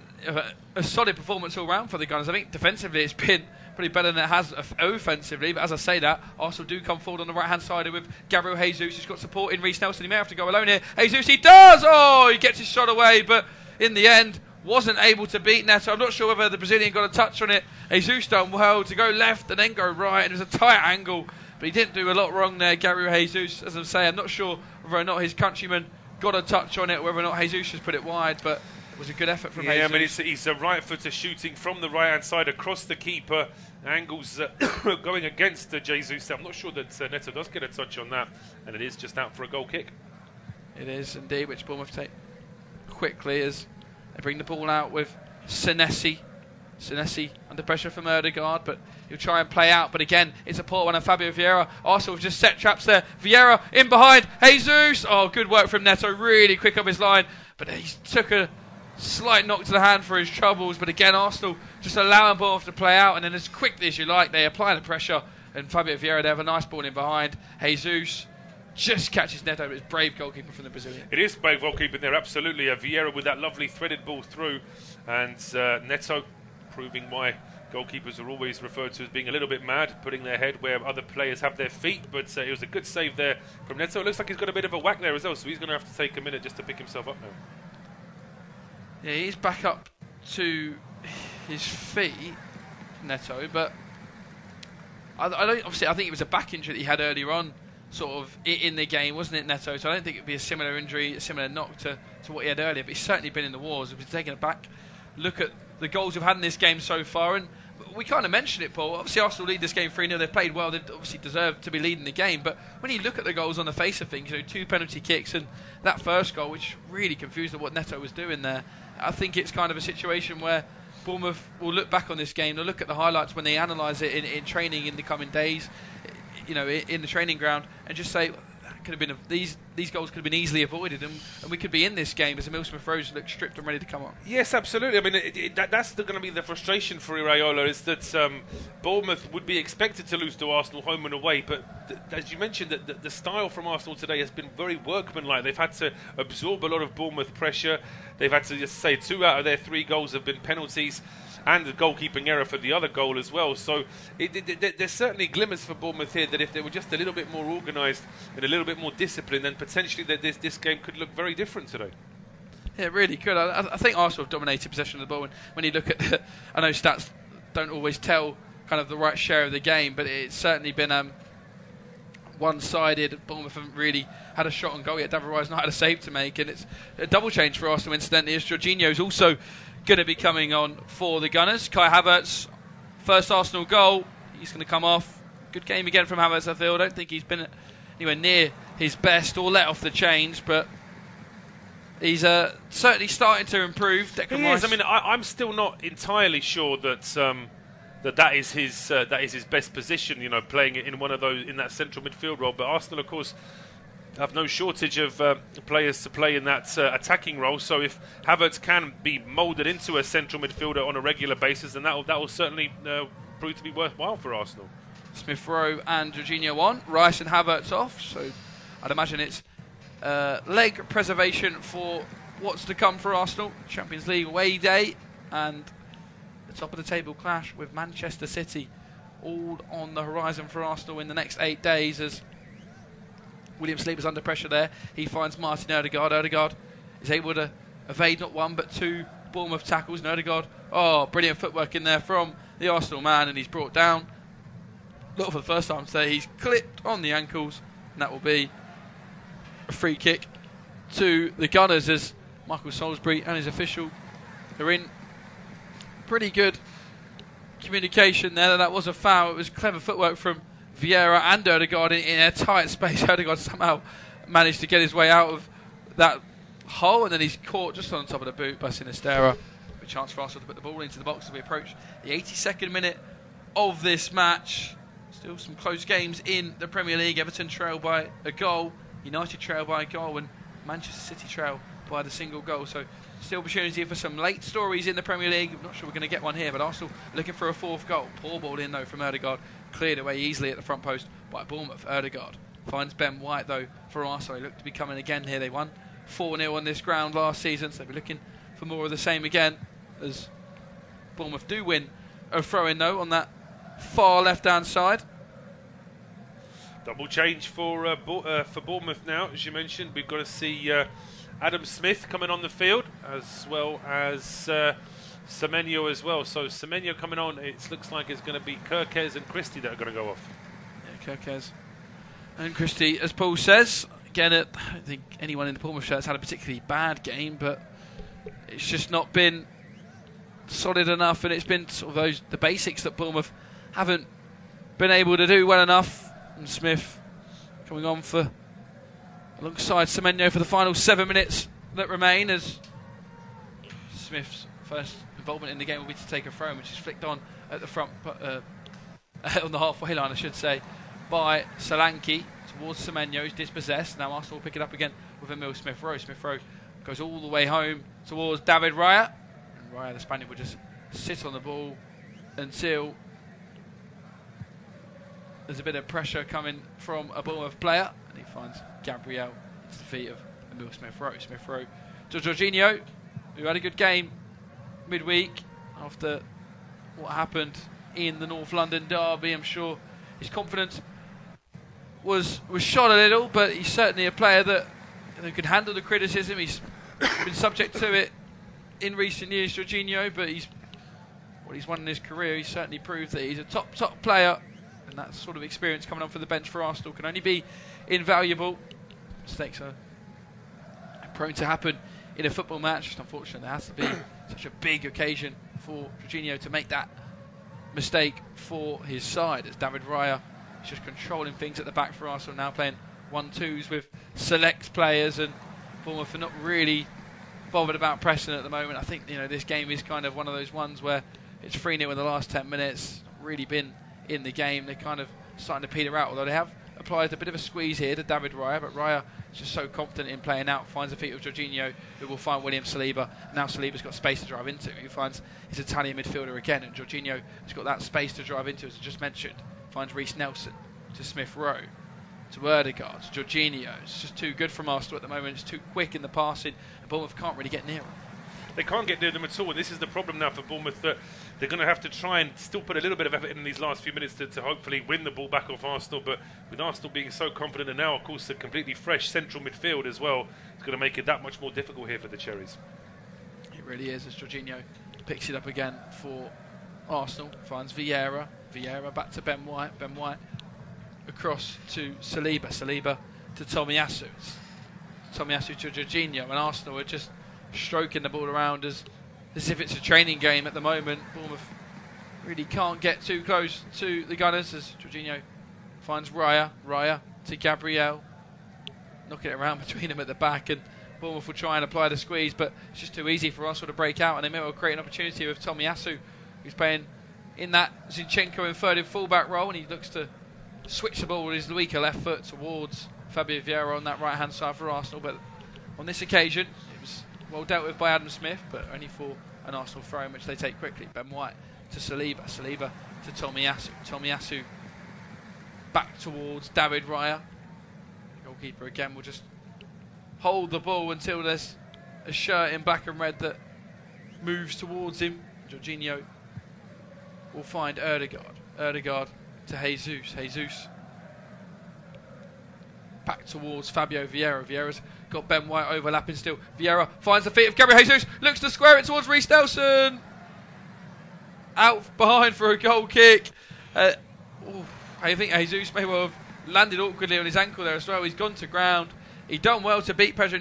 a solid performance all round for the Gunners. I think defensively it's been pretty better than it has offensively, but as I say that, Arsenal do come forward on the right hand side with Gabriel Jesus, who's got support in Reece Nelson. He may have to go alone here. Jesus, he does! Oh, he gets his shot away, but in the end wasn't able to beat Neto. I'm not sure whether the Brazilian got a touch on it. Jesus done well to go left and then go right, and it was a tight angle, but he didn't do a lot wrong there, Gabriel Jesus. As I say, I'm not sure whether or not his countryman got a touch on it, whether or not Jesus has put it wide, but it was a good effort from Jesus. Yeah, I mean, he's a right footer shooting from the right hand side across the keeper. Angles going against Jesus. I'm not sure that Neto does get a touch on that, and it is just out for a goal kick. It is indeed, which Bournemouth take quickly as they bring the ball out with Senesi. Senesi under pressure from Odegaard, but he'll try and play out. But again, it's a poor one of Fabio Vieira. Arsenal have just set traps there. Vieira in behind. Jesus! Oh, good work from Neto. Really quick up his line. But he took a slight knock to the hand for his troubles. But again, Arsenal just allowing Bournemouth to play out. And then as quickly as you like, they apply the pressure. And Fabio Vieira, they have a nice ball in behind. Jesus just catches Neto. But it's brave goalkeeper from the Brazilian. It is brave goalkeeping there, absolutely. Vieira with that lovely threaded ball through. And Neto proving why goalkeepers are always referred to as being a little bit mad, putting their head where other players have their feet. But it was a good save there from Neto. It looks like he's got a bit of a whack there as well, so he's going to have to take a minute just to pick himself up now. Yeah, he's back up to his feet, Neto, but I don't. Obviously, I think it was a back injury that he had earlier on, sort of in the game, wasn't it, Neto? So I don't think it'd be a similar injury, a similar knock to what he had earlier. But he's certainly been in the wars. If he's taking a back look at the goals we've had in this game so far, and we kind of mentioned it, Paul. Obviously, Arsenal lead this game 3-0. They've played well. They obviously deserve to be leading the game. But when you look at the goals on the face of things, 2 penalty kicks and that first goal, which really confused what Neto was doing there, I think it's kind of a situation where Bournemouth will look back on this game. They'll look at the highlights when they analyse it in training in the coming days, in the training ground, and just say, could have been these goals could have been easily avoided, and we could be in this game as Emile Smith-Rowe looks stripped and ready to come on. Yes, absolutely. I mean, that's going to be the frustration for Iraola, is that Bournemouth would be expected to lose to Arsenal home and away, but as you mentioned, the style from Arsenal today has been very workmanlike. They've had to absorb a lot of Bournemouth pressure. They've had to just say 2 out of their 3 goals have been penalties, and the goalkeeping error for the other goal as well. So there's certainly glimmers for Bournemouth here that if they were just a little bit more organised and a little bit more disciplined, then potentially this game could look very different today. Yeah, it really could. I think Arsenal have dominated possession of the ball. When you look at I know stats don't always tell kind of the right share of the game, but it's certainly been one-sided. Bournemouth haven't really had a shot on goal yet. David Raya's not had a save to make, and it's a double change for Arsenal, incidentally, as Jorginho's also going to be coming on for the Gunners. Kai Havertz, first Arsenal goal. He's going to come off. Good game again from Havertz, I feel. I don't think he's been anywhere near his best or let off the chains, but he's certainly starting to improve. He is. I mean, I'm still not entirely sure that that is his best position. Playing in one of those in that central midfield role. But Arsenal, of course, have no shortage of players to play in that attacking role. So if Havertz can be moulded into a central midfielder on a regular basis, then that will certainly prove to be worthwhile for Arsenal. Smith-Rowe and Jorginho on, Rice and Havertz off. So I'd imagine it's leg preservation for what's to come for Arsenal. Champions League away day and the top of the table clash with Manchester City all on the horizon for Arsenal in the next 8 days, as William Saliba's under pressure there. He finds Martin Odegaard. Odegaard is able to evade not 1 but 2 Bournemouth tackles. And Odegaard, brilliant footwork in there from the Arsenal man, and he's brought down. Not for the first time today. He's clipped on the ankles, and that will be a free kick to the Gunners, as Michael Salisbury and his official are in pretty good communication there. That was a foul. It was clever footwork from Vieira and Odegaard in a tight space. Odegaard somehow managed to get his way out of that hole, and then he's caught just on top of the boot by Sinisterra. A chance for Arsenal to put the ball into the box as we approach the 82nd minute of this match. Still some close games in the Premier League. Everton trail by a goal, United trail by a goal, and Manchester City trail by the single goal. So still opportunity for some late stories in the Premier League. I'm not sure we're going to get one here, but Arsenal looking for a 4th goal. Poor ball in though from Odegaard, cleared away easily at the front post by Bournemouth. Odegaard finds Ben White though for Arsenal. They look to be coming again here. They won 4-0 on this ground last season, so they'll be looking for more of the same again, as Bournemouth do win a throw-in though on that far left-hand side. Double change for Bournemouth now, as you mentioned. We've got to see Adam Smith coming on the field, as well as Semenyo as well. So Semenyo coming on, it looks like it's going to be Kirkes and Christie that are going to go off. Yeah, Kirkes and Christie, as Paul says. Again, I don't think anyone in the Bournemouth shirt has had a particularly bad game, but it's just not been solid enough, and it's been sort of the basics that Bournemouth haven't been able to do well enough. And Smith coming on for alongside Semenyo for the final 7 minutes that remain, as Smith's first involvement in the game will be to take a throw, which is flicked on at the front, on the halfway line, I should say, by Solanke towards Semenyo, who's dispossessed. Now Arsenal will pick it up again with Emile Smith-Rowe. Smith-Rowe goes all the way home towards David Raya, and Raya, the Spaniard, will just sit on the ball until there's a bit of pressure coming from a Bournemouth player, and he finds Gabriel to the feet of Emile Smith-Rowe. Smith-Rowe to Jorginho, who had a good game midweek after what happened in the North London derby. I'm sure his confidence was shot a little, but he's certainly a player that could handle the criticism. He's been subject to it in recent years, Jorginho, but what he's won in his career, he's certainly proved that he's a top player. And that sort of experience coming on for the bench for Arsenal can only be invaluable. Mistakes are prone to happen in a football match. Just unfortunately, there has to be such a big occasion for Jorginho to make that mistake for his side, as David Raya is just controlling things at the back for Arsenal, now playing 1-2s with select players, and Bournemouth are not really bothered about pressing at the moment. I think this game is kind of one of those ones where it's 3-0 in the last 10 minutes, not really been in the game. They're kind of starting to peter out, although they have applied a bit of a squeeze here to David Raya, but Raya is just so confident in playing out, finds the feet of Jorginho, who will find William Saliba. Now Saliba's got space to drive into, he finds his Italian midfielder again, and Jorginho has got that space to drive into, as I just mentioned, finds Reece Nelson to Smith Rowe, to Odegaard, to Jorginho. It's just too good from Arsenal at the moment, it's too quick in the passing, and Bournemouth can't really get near him. They can't get near them at all, and this is the problem now for Bournemouth, that they're going to have to try and still put a little bit of effort in these last few minutes to hopefully win the ball back off Arsenal. But with Arsenal being so confident, and now of course a completely fresh central midfield as well, it's going to make it that much more difficult here for the Cherries. It really is, as Jorginho picks it up again for Arsenal, finds Vieira back to Ben White across to Saliba to Tomiyasu. Tomiyasu to Jorginho, and Arsenal are just stroking the ball around as if it's a training game at the moment. Bournemouth really can't get too close to the Gunners, as Jorginho finds Raya to Gabriel, knocking it around between them at the back, and Bournemouth will try and apply the squeeze, but it's just too easy for Arsenal to break out, and they may well create an opportunity with Tomiyasu, who's playing in that Zinchenko inverted fullback role, and he looks to switch the ball with his weaker left foot towards Fabio Vieira on that right hand side for Arsenal. But on this occasion it was well dealt with by Adam Smith, but only for an Arsenal throw in, which they take quickly. Ben White to Saliba to Tomiyasu back towards David Raya. The goalkeeper again will just hold the ball until there's a shirt in black and red that moves towards him. Jorginho will find Odegaard to Jesus back towards Fabio Vieira. Vieira's got Ben White overlapping still. Vieira finds the feet of Gabriel Jesus, looks to square it towards Reece Nelson. Out behind for a goal kick. I think Jesus may well have landed awkwardly on his ankle there as well. He's gone to ground. He done well to beat Pedro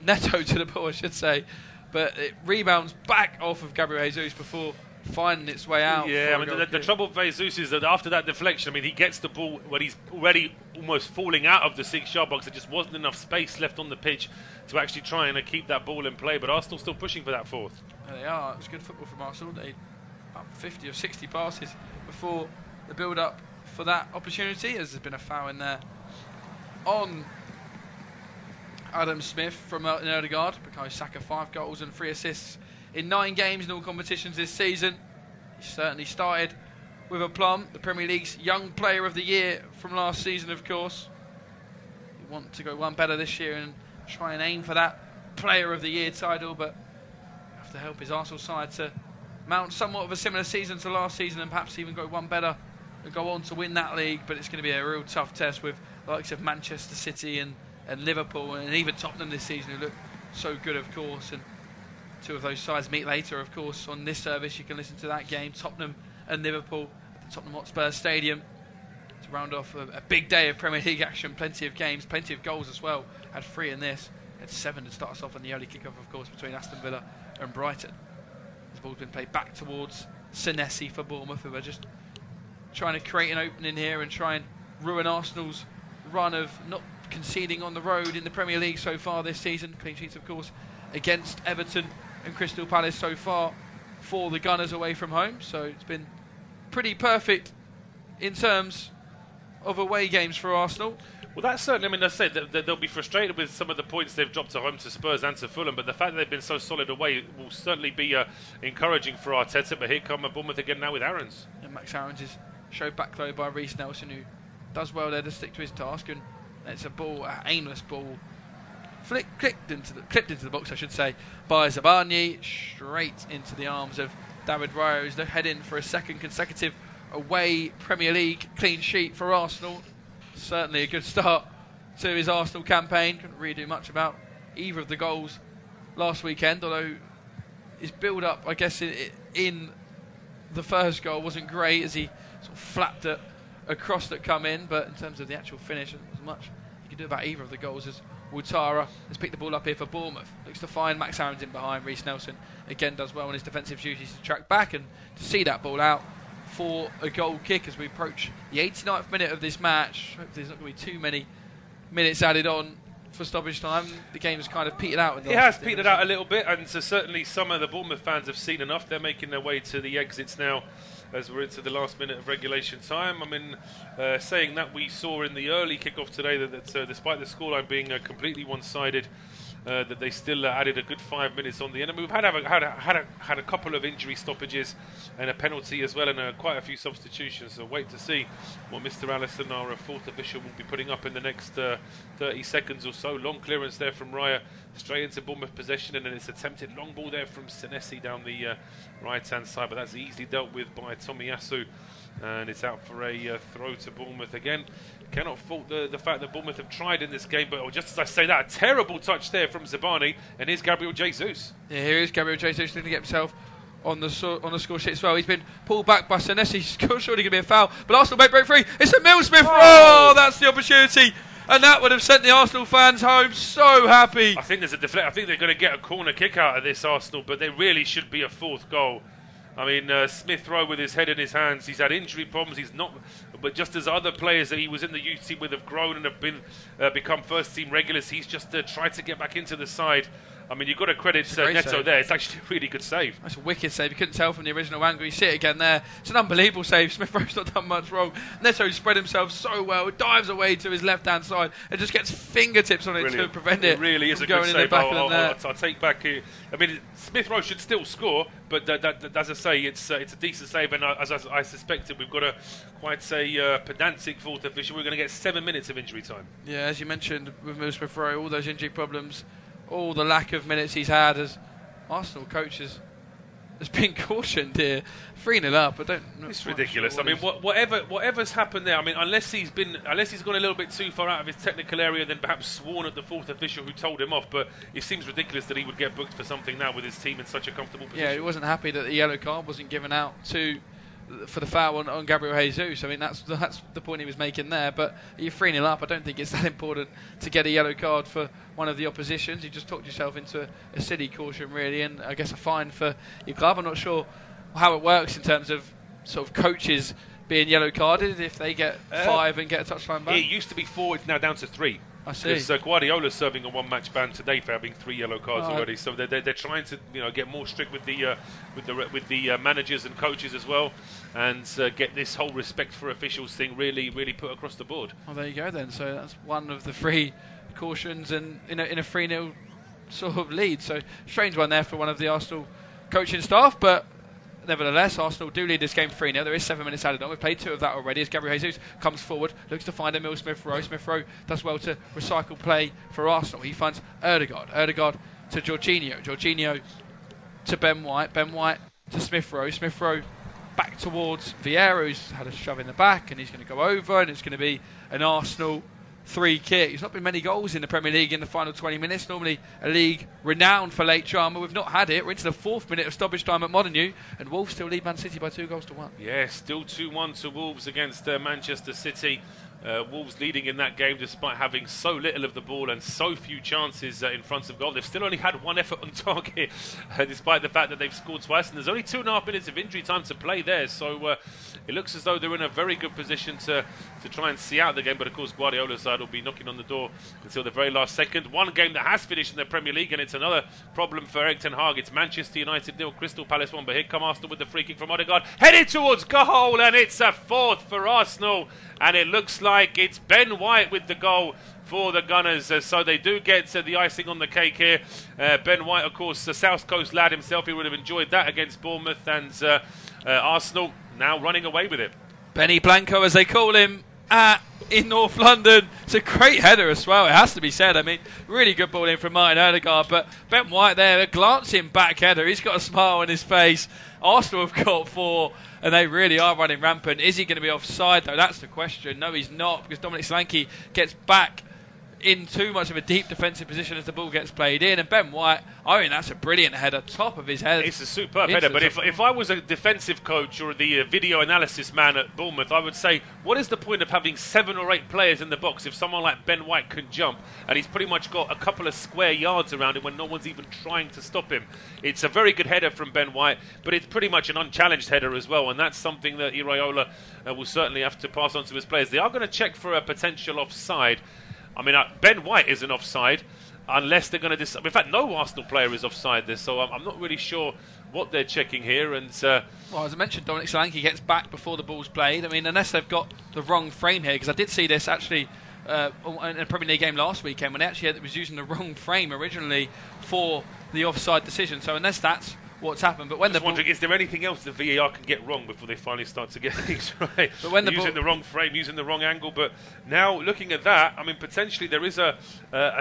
Neto to the ball, I should say. But it rebounds back off of Gabriel Jesus before finding its way out. Yeah, I mean, the trouble with Jesus is that after that deflection, I mean, he gets the ball when he's already almost falling out of the 6-yard box. There just wasn't enough space left on the pitch to actually try and keep that ball in play. But Arsenal still pushing for that fourth. There they are. It was good football from Arsenal. They about 50 or 60 passes before the build-up for that opportunity, as there's been a foul in there on Adam Smith from Odegaard. Bukayo Saka, 5 goals and 3 assists in 9 games in all competitions this season. He certainly started with aplomb. The Premier League's Young Player of the Year from last season, of course. We want to go one better this year and try and aim for that Player of the Year title, but have to help his Arsenal side to mount somewhat of a similar season to last season and perhaps even go one better and go on to win that league. But it's going to be a real tough test with the likes of Manchester City and Liverpool and even Tottenham this season, who look so good, of course. And 2 of those sides meet later, of course, on this service. You can listen to that game, Tottenham and Liverpool at the Tottenham Hotspur Stadium, to round off a big day of Premier League action. Plenty of games, plenty of goals as well. Had 3 in this, had 7 to start us off on the early kick-off, of course, between Aston Villa and Brighton. The ball's been played back towards Senesi for Bournemouth, who are just trying to create an opening here and try and ruin Arsenal's run of not conceding on the road in the Premier League so far this season. Clean sheets, of course, against Everton and Crystal Palace so far for the Gunners away from home. So it's been pretty perfect in terms of away games for Arsenal. Well, that's certainly, I mean, I say that they'll be frustrated with some of the points they've dropped at home to Spurs and to Fulham, but the fact that they've been so solid away will certainly be encouraging for Arteta. But here come Bournemouth again now with Aarons. And Max Aarons is showed back though by Reece Nelson, who does well there to stick to his task, and it's a ball, an aimless ball, clipped into the box, I should say, by Zabani, straight into the arms of David Raya, who's heading for a second consecutive away Premier League clean sheet for Arsenal. Certainly a good start to his Arsenal campaign. Couldn't really do much about either of the goals last weekend, although his build-up, I guess, in the first goal wasn't great, as he sort of flapped a cross that come in, but in terms of the actual finish, there wasn't much he could do about either of the goals, as Woutara has picked the ball up here for Bournemouth. Looks to find Max Aarons in behind. Reece Nelson again does well on his defensive duties to track back and to see that ball out for a goal kick as we approach the 89th minute of this match. Hopefully there's not going to be too many minutes added on for stoppage time. The game has kind of petered out. It has petered out a little bit, and so certainly some of the Bournemouth fans have seen enough. They're making their way to the exits now as we're into the last minute of regulation time. I mean, saying that, we saw in the early kickoff today that despite the scoreline being completely one-sided, that they still added a good 5 minutes on the end. I mean, we've had a couple of injury stoppages and a penalty as well, and quite a few substitutions. So wait to see what Mr. Allison, our fourth official, will be putting up in the next 30 seconds or so. Long clearance there from Raya, straight into Bournemouth possession, and then it's attempted long ball there from Senesi down the right-hand side, but that's easily dealt with by Tomiyasu. And it's out for a throw to Bournemouth again. Cannot fault the fact that Bournemouth have tried in this game, but just as I say that, a terrible touch there from Zabani, and here's Gabriel Jesus. Yeah, here is Gabriel Jesus looking to get himself on the score sheet as well. He's been pulled back by Senesi. Surely going to be a foul, but Arsenal may break free. It's a Mill Smith. Oh, that's the opportunity, and that would have sent the Arsenal fans home so happy. I think there's a deflect. I think they're going to get a corner kick out of this, Arsenal, but there really should be a fourth goal. I mean, Smith Rowe with his head in his hands. He's had injury problems. He's not, but just as other players that he was in the youth team with have grown and have been become first team regulars, he's just tried to get back into the side. I mean, you've got to credit Neto save there. It's actually a really good save. That's a wicked save. You couldn't tell from the original angle. You see it again there. It's an unbelievable save. Smith Rowe's not done much wrong. Neto spread himself so well. Dives away to his left-hand side and just gets fingertips on it to prevent it. It really is a good save. I'll take back. I mean, Smith Rowe should still score, but as I say, it's a decent save. And as I suspected, we've got quite a pedantic fourth official. We're going to get 7 minutes of injury time. Yeah, as you mentioned with Smith Rowe, all those injury problems, all the lack of minutes he's had as Arsenal coaches has been cautioned here. 3-0 up, it's ridiculous. I mean, whatever's happened there. I mean, unless he's gone a little bit too far out of his technical area, then perhaps sworn at the fourth official who told him off. But it seems ridiculous that he would get booked for something now with his team in such a comfortable position. Yeah, he wasn't happy that the yellow card wasn't given out for the foul on Gabriel Jesus. I mean, that's the point he was making there. But you're 3-0 up. I don't think it's that important to get a yellow card for one of the oppositions. You just talked yourself into a silly caution, really, and I guess a fine for your club. I'm not sure how it works in terms of sort of coaches being yellow carded if they get 5 and get a touchline back. It used to be 4. It's now down to 3. I see. Because Guardiola's serving a one-match ban today for having 3 yellow cards already. So they're trying to get more strict with the managers and coaches as well, and get this whole respect for officials thing really put across the board. Well, there you go then. So that's one of the 3 cautions, and in a 3-0 sort of lead. So strange one there for one of the Arsenal coaching staff, but nevertheless, Arsenal do lead this game 3-0. There is 7 minutes added on. We've played 2 of that already as Gabriel Jesus comes forward, looks to find Emil Smith Rowe. Smith Rowe does well to recycle play for Arsenal. He finds Odegaard. Odegaard to Jorginho. Jorginho to Ben White. Ben White to Smith Rowe. Smith Rowe back towards Vieira, who's had a shove in the back, and he's going to go over, and it's going to be an Arsenal 3 kick. There's not been many goals in the Premier League in the final 20 minutes. Normally a league renowned for late drama. We've not had it. We're into the 4th minute of stoppage time at Molineux, and Wolves still lead Man City by 2-1. Yeah, still 2-1 to Wolves against Manchester City. Wolves leading in that game despite having so little of the ball and so few chances in front of goal. They've still only had 1 effort on target despite the fact that they've scored twice, and there's only 2.5 minutes of injury time to play there. So it looks as though they're in a very good position to try and see out the game, but of course Guardiola's side will be knocking on the door until the very last second. One game that has finished in the Premier League, and it's another problem for Erik ten Hag. It's Manchester United 0, Crystal Palace 1, but here come Arsenal with the free kick from Odegaard, headed towards goal, and it's a 4th for Arsenal, and it looks like it's Ben White with the goal for the Gunners, so they do get the icing on the cake here. Ben White, of course, the South Coast lad himself, he would have enjoyed that against Bournemouth, and Arsenal now running away with it. Benny Blanco, as they call him, in North London. It's a great header as well, it has to be said. I mean, really good ball in from Martin Odegaard, but Ben White there, a glancing back header. He's got a smile on his face. Arsenal have got 4, and they really are running rampant. Is he going to be offside, though? That's the question. No, he's not, because Dominic Solanke gets back in too much of a deep defensive position as the ball gets played in. And Ben White, I mean, that's a brilliant header, top of his head. It's a superb header, but if I was a defensive coach or the video analysis man at Bournemouth, I would say, what is the point of having 7 or 8 players in the box if someone like Ben White can jump and he's pretty much got a couple of square yards around him when no one's even trying to stop him? It's a very good header from Ben White, but it's pretty much an unchallenged header as well, and that's something that Iraola will certainly have to pass on to his players. They are going to check for a potential offside. I mean, Ben White isn't offside unless they're going to decide. In fact, no Arsenal player is offside this, so I'm not really sure what they're checking here. And well, as I mentioned, Dominic Solanke gets back before the ball's played. I mean, unless they've got the wrong frame here, because I did see this actually in a Premier League game last weekend when it was using the wrong frame originally for the offside decision. So unless that's what's happened, but when I'm wondering, is there anything else the VAR can get wrong before they finally start to get things right? But when using the wrong frame, using the wrong angle. But now looking at that, I mean, potentially there is a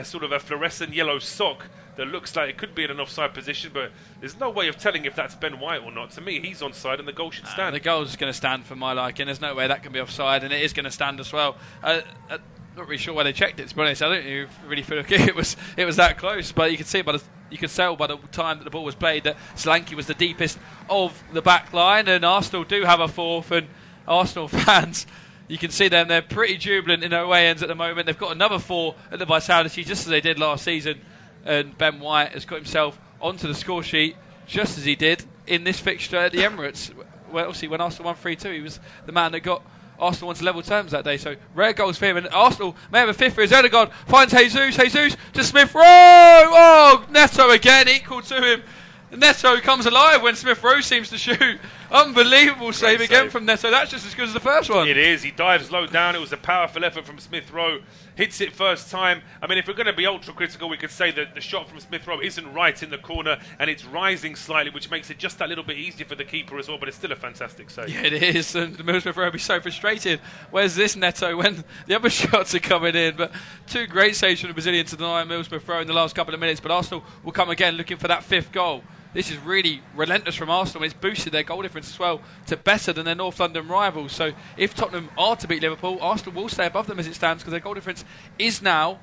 sort of a fluorescent yellow sock that looks like it could be in an offside position, but there's no way of telling if that's Ben White or not. To me, he's onside and the goal should stand. The goal's going to stand for my liking. There's no way that can be offside, and it is going to stand as well. Not really sure why they checked it, to be honest. I don't really feel like it was that close, but you could see you could tell by the time that the ball was played that Solanke was the deepest of the back line, and Arsenal do have a fourth, and Arsenal fans, you can see them, they're pretty jubilant in their away ends at the moment. They've got another 4 at the Vitality, just as they did last season, and Ben White has got himself onto the score sheet just as he did in this fixture at the Emirates. Well, obviously when Arsenal won 3-2, he was the man that got Arsenal onto level terms that day, so rare goals for him. And Arsenal may have a 5th for his Odegaard. Finds Jesus to Smith Rowe. Oh, Neto again, equal to him. Neto comes alive when Smith Rowe seems to shoot. Unbelievable save again from Neto. That's just as good as the first one. It is. He dives low down. It was a powerful effort from Smith Rowe. Hits it first time. I mean, if we're going to be ultra critical, we could say that the shot from Smith Rowe isn't right in the corner and it's rising slightly, which makes it just that little bit easier for the keeper as well, but it's still a fantastic save. Yeah, it is. And Smith Rowe will be so frustrated. Where's this Neto when the other shots are coming in? But 2 great saves from the Brazilian to deny Smith Rowe in the last couple of minutes, but Arsenal will come again looking for that 5th goal. This is really relentless from Arsenal. It's boosted their goal difference as well to better than their North London rivals. So if Tottenham are to beat Liverpool, Arsenal will stay above them as it stands because their goal difference is now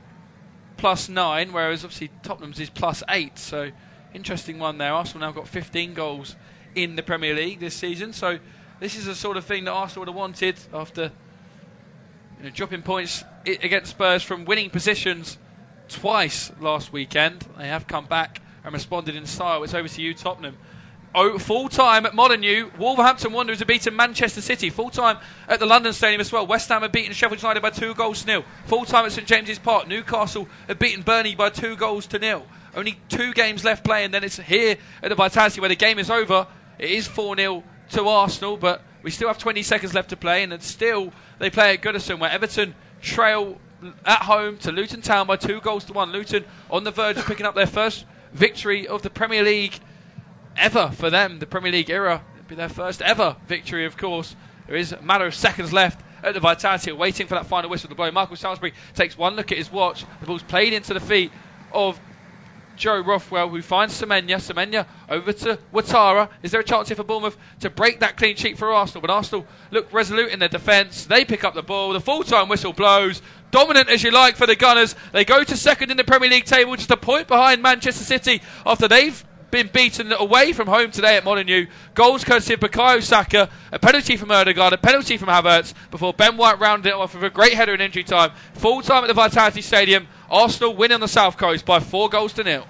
+9, whereas obviously Tottenham's is +8. So interesting one there. Arsenal now got 15 goals in the Premier League this season. So this is the sort of thing that Arsenal would have wanted after dropping points against Spurs from winning positions twice last weekend. They have come back and responded in style. It's over to you, Tottenham. Full time at Molineux. Wolverhampton Wanderers have beaten Manchester City. Full time at the London Stadium as well. West Ham have beaten Sheffield United by 2-0. Full time at St James's Park. Newcastle have beaten Burnley by 2-0. Only 2 games left playing. Then it's here at the Vitality where the game is over. It is 4-0 to Arsenal, but we still have 20 seconds left to play, and then still they play at Goodison where Everton trail at home to Luton Town by 2-1. Luton on the verge of picking up their first victory of the Premier League ever for them, the Premier League era. It'll be their first ever victory, of course. There is a matter of seconds left at the Vitality, waiting for that final whistle to blow. Michael Salisbury takes one look at his watch. The ball's played into the feet of Joe Rothwell, who finds Semenya. Semenya over to Ouattara. Is there a chance here for Bournemouth to break that clean sheet for Arsenal? But Arsenal look resolute in their defence. They pick up the ball. The full-time whistle blows. Dominant as you like for the Gunners. They go to second in the Premier League table, just a point behind Manchester City after they've been beaten away from home today at Molineux. Goals courtesy of Bukayo Saka, a penalty from Odegaard, a penalty from Havertz before Ben White rounded it off with a great header in injury time. Full time at the Vitality Stadium. Arsenal win on the South Coast by 4-0.